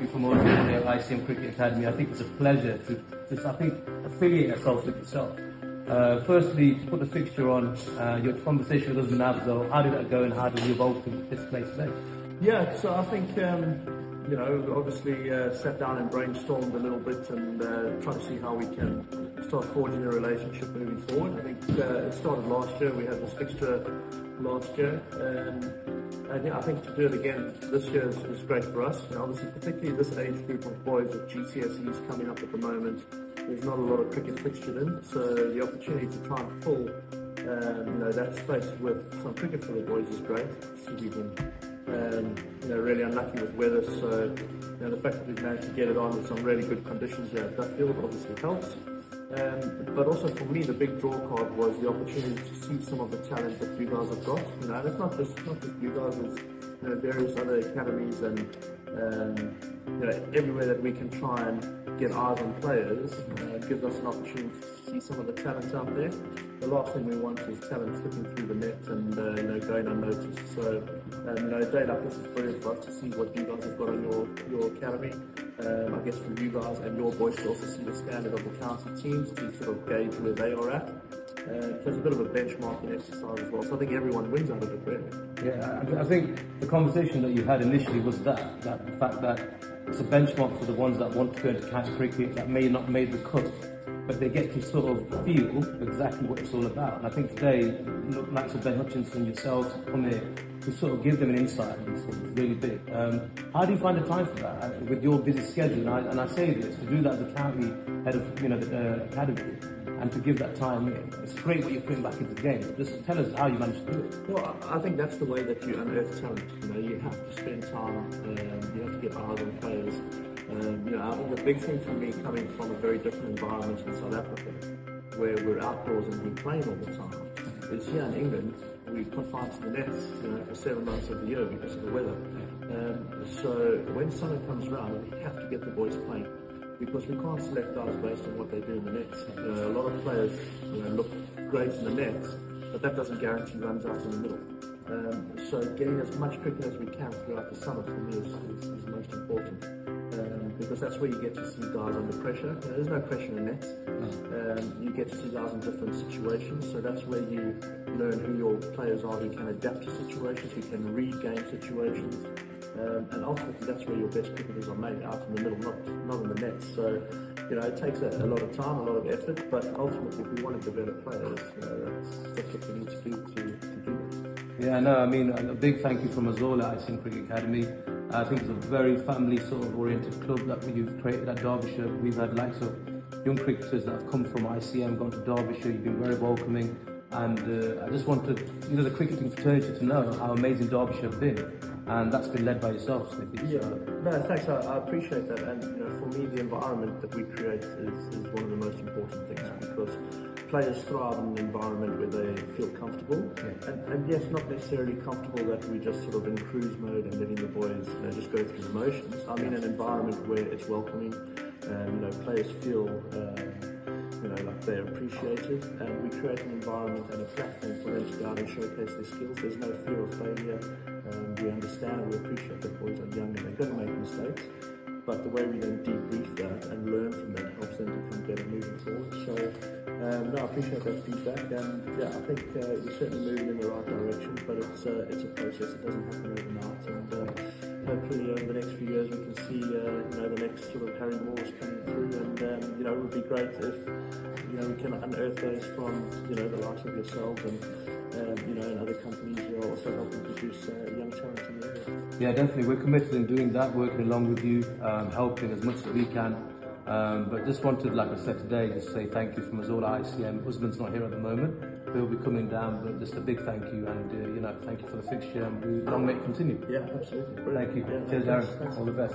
you from all the ICM Cricket Academy. I think it's a pleasure to affiliate ourselves with yourself. Firstly, to put the fixture on, your conversation with us in Navzo, how did that go and how did you evolve to this place today? Yeah, so I think, obviously sat down and brainstormed a little bit and tried to see how we can start forging a relationship moving forward. I think it started last year. We had this fixture last year. And yeah, I think to do it again this year is great for us. Obviously, particularly this age group of boys with GCSEs coming up at the moment, there's not a lot of cricket fixtured in, so the opportunity to try and fill that space with some cricket for the boys is great. So we've been really unlucky with weather, so the fact that we've managed to get it on with some really good conditions here at that field obviously helps. But also for me, the big draw card was the opportunity to see some of the talent that you guys have got. And it's not just you guys, there's various other academies and everywhere that we can try and get eyes on players gives us an opportunity to see some of the talent out there. The last thing we want is talent slipping through the net and going unnoticed. So a day like this is brilliant for us to see what you guys have got on your academy. I guess for you guys and your boys to also see the standard of the county teams to sort of gauge where they are at. So it's a bit of a benchmarking exercise as well. So I think everyone wins out of it, really. Yeah, I think the conversation that you had initially was that the fact that it's a benchmark for the ones that want to go into county cricket that may not made the cut, but they get to sort of feel exactly what it's all about. And I think today, likes of Ben Hutchinson, yourselves, come here to sort of give them an insight into these things, really big. How do you find the time for that with your busy schedule? And I say this, to do that as a county head of the academy, and to give that time in. It's great what you're putting back into the game. Just tell us how you managed to do it. Well, I think that's the way that you unearth talent. You have to spend time, you have to get eyes on players. I think the big thing for me coming from a very different environment in South Africa, where we're outdoors and we're playing all the time, is here in England, we're confined to the nets for 7 months of the year because of the weather. So when summer comes around, we have to get the boys playing, because we can't select guys based on what they do in the nets. A lot of players look great in the nets, but that doesn't guarantee runs out in the middle. So getting as much cricket as we can throughout the summer for me is most important. Because that's where you get to see guys under pressure. There's no pressure in nets. You get to see guys in different situations, so that's where you learn who your players are, who can adapt to situations, who can read game situations. And ultimately that's where your best cricketers are made, out in the middle, not in the nets. So it takes a lot of time, a lot of effort, but ultimately if we want to develop players, that's what we need to do to do that. Yeah, no, I mean, a big thank you from us all at ICM Cricket Academy. I think it's a very family sort of oriented club that you've created at Derbyshire. We've had likes of young cricketers that have come from ICM, gone to Derbyshire. You've been very welcoming, and I just wanted the cricketing fraternity to know how amazing Derbyshire have been, and that's been led by yourself, Smithy. Yeah, no, thanks. I appreciate that, and for me, the environment that we create is one of the most important things, because players thrive in an environment where they feel comfortable, and yes, not necessarily comfortable that we just sort of in cruise mode and letting the boys just go through the motions. I mean an environment where it's welcoming, players feel like they're appreciated, and we create an environment and a platform for them to go out and showcase their skills. There's no fear of failure. We understand and we appreciate that boys are young and they're going to make mistakes, but the way we then debrief that and learn from that helps them become better moving forward. So I appreciate that feedback, and yeah, I think we're certainly moving in the right direction, but it's a process. It doesn't happen overnight, and hopefully over the next few years we can see the next sort of Harry Moores coming through, and it would be great if we can unearth those from the likes of yourselves and other companies who are also helping produce young talent in the area. Yeah, definitely. We're committed in doing that, working along with you, helping as much as we can. But just wanted, like I said today, just to say thank you from us all at ICM. Husband's not here at the moment. He'll be coming down, but just a big thank you, and thank you for the fixture, and long may it continue. Yeah, absolutely. Brilliant. Thank you. Yeah, Cheers, Daryn. Thanks. All the best.